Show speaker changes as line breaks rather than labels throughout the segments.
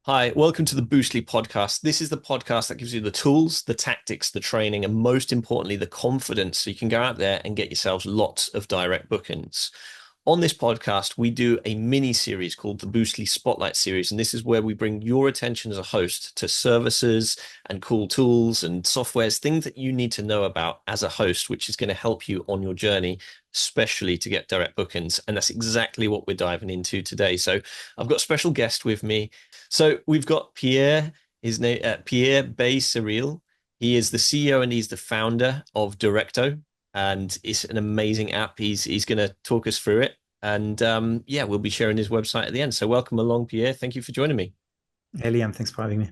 Hi, welcome to the Boostly podcast. This is the podcast that gives you the tools, the tactics, the training, and most importantly, the confidence so you can go out there and get yourselves lots of direct bookings. On this podcast, we do a mini series called the Boostly Spotlight Series, and this is where we bring your attention as a host to services and cool tools and softwares, things that you need to know about as a host, which is going to help you on your journey, especially to get direct bookings. And that's exactly what we're diving into today. So I've got a special guest with me. So we've got Pierre, his name Pierre Becerril. He is the CEO and he's the founder of Directo, and it's an amazing app. He's going to talk us through it, and yeah, we'll be sharing his website at the end. So welcome along, Pierre. Thank you for joining me.
Hey, Liam, thanks for having me.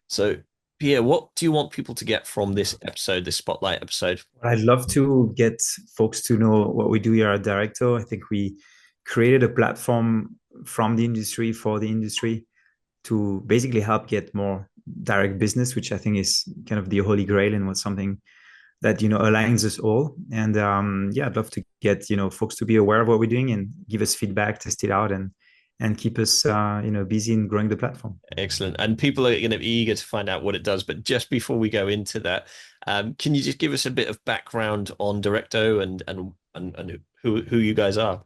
So Pierre, what do you want people to get from this episode, this spotlight episode?
I'd love to get folks to know what we do here at Directo. I think we created a platform from the industry for the industry to basically help get more direct business, which I think is kind of the holy grail and what's something that aligns us all. And yeah, I'd love to get folks to be aware of what we're doing and give us feedback, test it out, and keep us busy in growing the platform.
Excellent. And people are going to be eager to find out what it does. But just before we go into that, can you just give us a bit of background on Directo and who you guys are?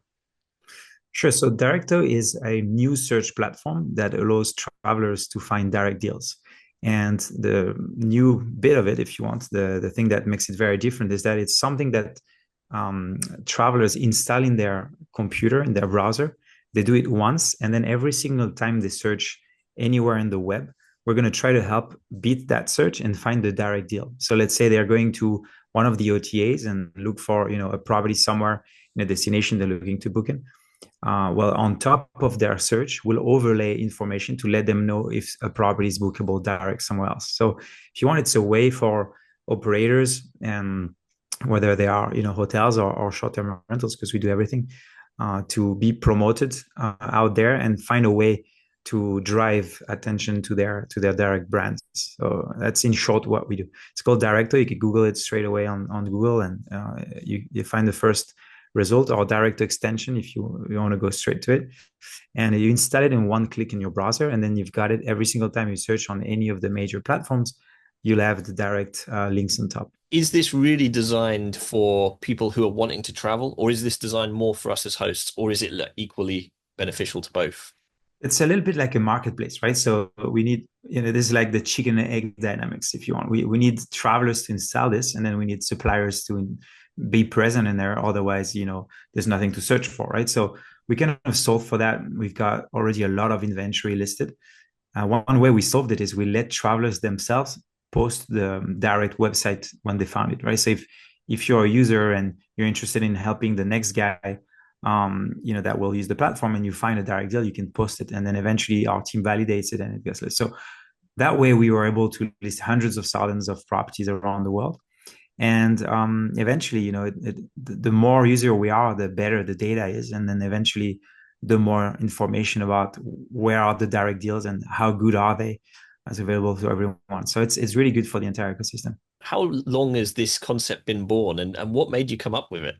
Sure. So Directo is a new search platform that allows travelers to find direct deals. And the new bit of it, if you want, the thing that makes it very different is that it's something that travelers install in their computer, in their browser. They do it once, and then every single time they search anywhere in the web, we're going to try to help beat that search and find the direct deal. So let's say they're going to one of the OTAs and look for a property somewhere in a destination they're looking to book in. Well, on top of their search, we'll overlay information to let them know if a property is bookable direct somewhere else. So if you want, it's a way for operators, and whether they are hotels or short-term rentals, because we do everything, to be promoted out there and find a way to drive attention to their direct brands. So that's in short what we do. It's called Directo. You can Google it straight away on Google, and you find the first result or direct extension if you want to go straight to it. And you install it in one click in your browser, and then you've got it every single time you search on any of the major platforms. You'll have the direct links on top.
Is this really designed for people who are wanting to travel, or is this designed more for us as hosts, or is it equally beneficial to both?
It's a little bit like a marketplace, right? So we need, this is like the chicken and egg dynamics, if you want. We need travelers to install this, and then we need suppliers to be present in there. Otherwise, there's nothing to search for, right? So we kind of solve for that. We've got already a lot of inventory listed. One way we solved it is we let travelers themselves post the direct website when they found it, right? So if you're a user and you're interested in helping the next guy, that will use the platform, and you find a direct deal, you can post it, and then eventually our team validates it and it gets listed. So that way we were able to list hundreds of thousands of properties around the world. And eventually, the more user we are, the better the data is. And then eventually, the more information about where are the direct deals and how good are they is available to everyone. So it's really good for the entire ecosystem.
How long has this concept been born, and what made you come up with it?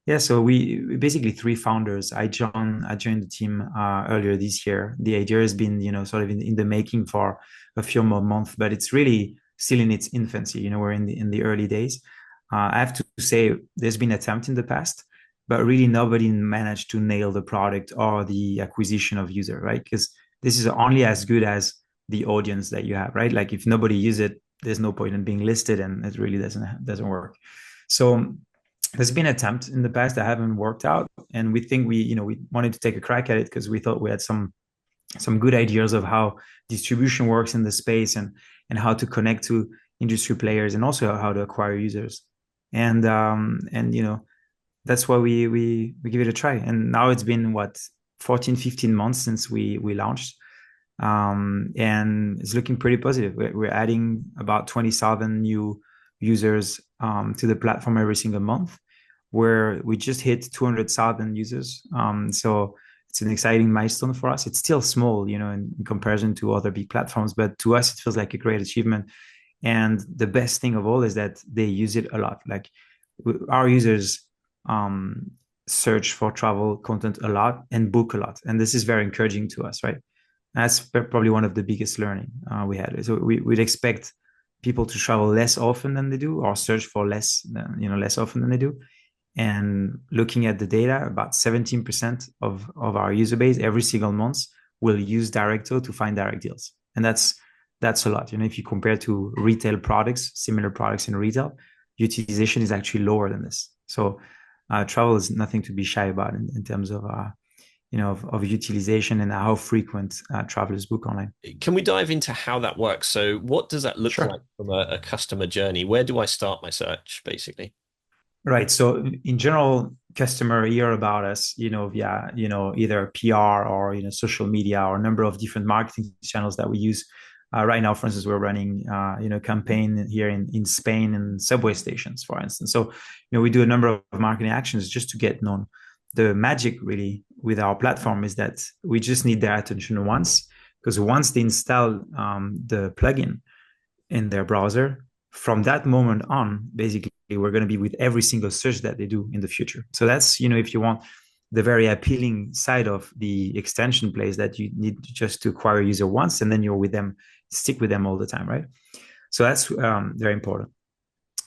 Yeah, so we basically three founders. I joined the team earlier this year. The idea has been, sort of in the making for a few more months, but it's really still in its infancy. We're in the early days. I have to say there's been attempts in the past, but really nobody managed to nail the product or the acquisition of user, right? Because this is only as good as the audience that you have, right? Like if nobody uses it, there's no point in being listed, and it really doesn't work. So there's been attempts in the past that haven't worked out, and we think we wanted to take a crack at it because we thought we had some good ideas of how distribution works in the space, and how to connect to industry players, and also how to acquire users. And that's why we give it a try. And now it's been 14-15 months since we launched, and it's looking pretty positive. We're adding about 20,000 new users to the platform every single month, where we just hit 200,000 users. So it's an exciting milestone for us. It's still small, in comparison to other big platforms, but to us, it feels like a great achievement. And the best thing of all is that they use it a lot. Like our users search for travel content a lot and book a lot. And this is very encouraging to us, right? That's probably one of the biggest learning we had. So we'd expect people to travel less often than they do, or search for less often than they do. And looking at the data, about 17% of our user base every single month will use Directo to find direct deals. And that's a lot. If you compare to retail products, similar products in retail, utilization is actually lower than this. So travel is nothing to be shy about in terms of of utilization and how frequent travelers book online.
Can we dive into how that works? So what does that look like
Sure.
from a customer journey? Where do I start my search, basically?
Right. So in general, customer hear about us, via, either PR or, social media or a number of different marketing channels that we use. Right now, for instance, we're running, campaign here in Spain and subway stations, for instance. So, we do a number of marketing actions just to get known. The magic really with our platform is that we just need their attention once, because once they install the plugin in their browser, from that moment on, basically, we're going to be with every single search that they do in the future. So that's, if you want the very appealing side of the extension plays, that you need just to acquire a user once and then you're with them, stick with them all the time, right? So that's very important.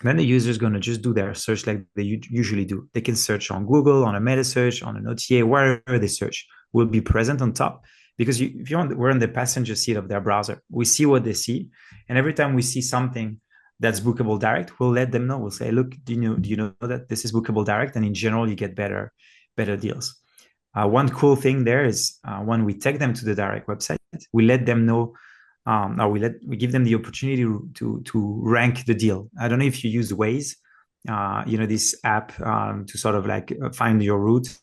Then the user is going to just do their search like they usually do. They can search on Google, on a meta search, on an OTA, wherever they search will be present on top. Because if you want, we're in the passenger seat of their browser. We see what they see, and every time we see something that's bookable direct, we'll let them know. We'll say, "Look, do you know that this is bookable direct?" And in general, you get better deals. One cool thing there is when we take them to the direct website, we let them know, or we give them the opportunity to rank the deal. I don't know if you use Waze, this app to sort of like find your route.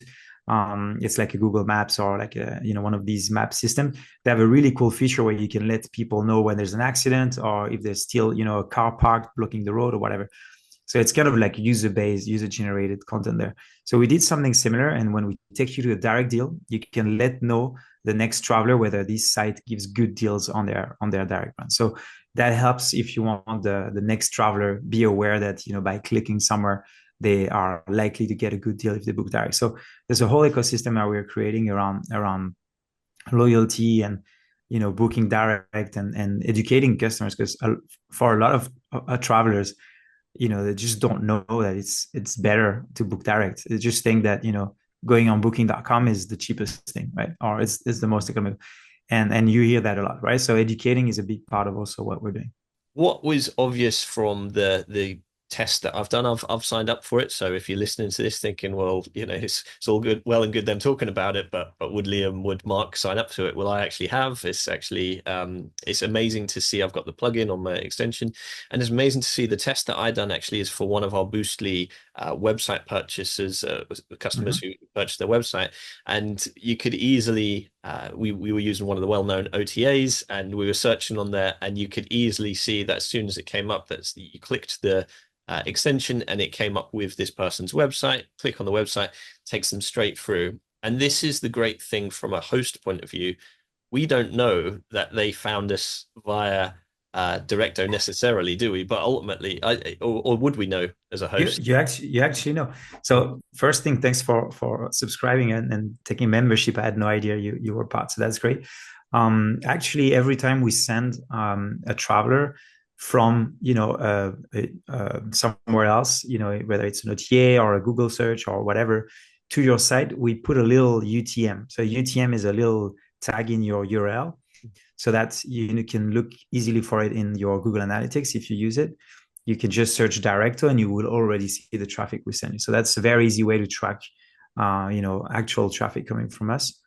It's like a Google Maps or like one of these map systems. They have a really cool feature where you can let people know when there's an accident or if there's still a car parked blocking the road or whatever. So it's kind of like user-based, user-generated content there. So we did something similar, and when we take you to a direct deal, you can let know the next traveler whether this site gives good deals on their direct run. So that helps if you want the next traveler be aware that by clicking somewhere they are likely to get a good deal if they book direct. So there's a whole ecosystem that we're creating around loyalty and booking direct and educating customers, because for a lot of travelers, they just don't know that it's better to book direct. They just think that going on booking.com is the cheapest thing, right? Or it's the most economical. And you hear that a lot, right? So educating is a big part of also what we're doing.
What was obvious from the test that I've done, I've signed up for it. So if you're listening to this thinking, well, it's all good, well and good them talking about it, but would Liam, would Mark sign up to it? Well, I actually have. It's actually it's amazing to see. I've got the plugin on my extension, and it's amazing to see the test that I done actually is for one of our Boostly website purchasers, customers
Mm-hmm.
who purchased their website, and you could easily we were using one of the well-known OTAs, and we were searching on there, and you could easily see that as soon as it came up, that you clicked the extension and it came up with this person's website. Click on the website, takes them straight through. And this is the great thing from a host point of view. We don't know that they found us via Directo necessarily, do we? But ultimately, or would we know as a
You
host?
you actually know. So first thing, thanks for subscribing and taking membership. I had no idea you were part, so that's great. Actually, every time we send a traveler from somewhere else, whether it's an OTA or a Google search or whatever, to your site, we put a little UTM. So UTM is a little tag in your URL, so that you can look easily for it in your Google Analytics if you use it. You can just search Directo and you will already see the traffic we send you. So that's a very easy way to track, actual traffic coming from us.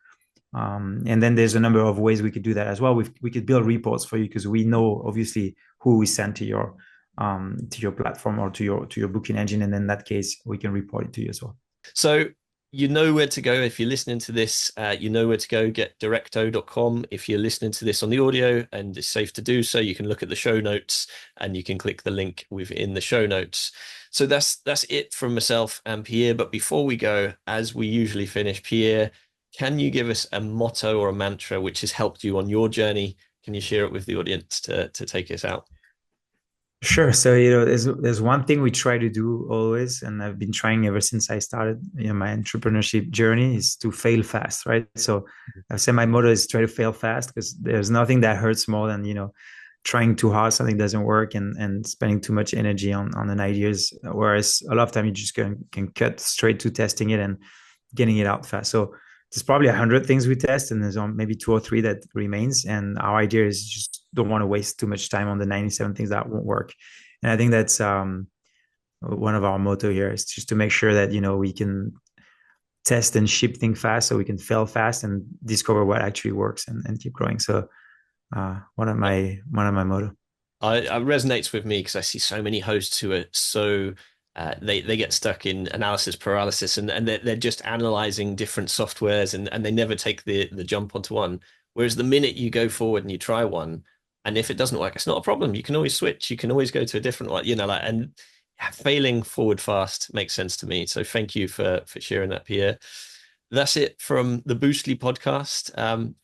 And then there's a number of ways we could do that as well. We could build reports for you because we know obviously who we send to your platform or to your booking engine, and in that case, we can report it to you as well.
So you know where to go. If you're listening to this, you know where to go. Get directo.com. If you're listening to this on the audio and it's safe to do so, you can look at the show notes and you can click the link within the show notes. So that's it from myself and Pierre. But before we go, as we usually finish, Pierre, can you give us a motto or a mantra which has helped you on your journey? Can you share it with the audience to take us out?
Sure. So, there's one thing we try to do always, and I've been trying ever since I started, my entrepreneurship journey is to fail fast, right? So I say my motto is try to fail fast because there's nothing that hurts more than, trying too hard, something doesn't work and spending too much energy on an ideas. Whereas a lot of time you just can cut straight to testing it and getting it out fast. So there's probably 100 things we test and there's maybe two or three that remains. And our idea is just don't want to waste too much time on the 97 things that won't work. And I think that's one of our motto here is just to make sure that, we can test and ship things fast so we can fail fast and discover what actually works and keep growing. So one of my motto.
I resonates with me because I see so many hosts who are so they get stuck in analysis paralysis and they're just analyzing different softwares and they never take the jump onto one. Whereas the minute you go forward and you try one, and if it doesn't work, it's not a problem. You can always switch. You can always go to a different one. And failing forward fast makes sense to me. So thank you for sharing that, Pierre. That's it from the Boostly podcast.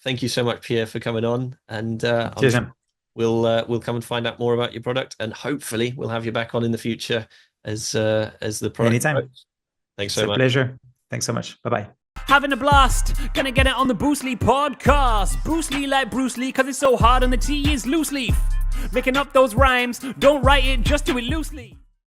Thank you so much, Pierre, for coming on, and I'm
Cheers,
sure
man.
we'll come and find out more about your product, and hopefully we'll have you back on in the future as the product
Anytime.
grows. Thanks
It's
so
a
much.
pleasure. Thanks so much. Bye bye.
Having a blast, gonna get it on the Boostly podcast. Boostly like Bruce Lee, cause it's so hard and the T is loose leaf. Making up those rhymes, don't write it, just do it loosely.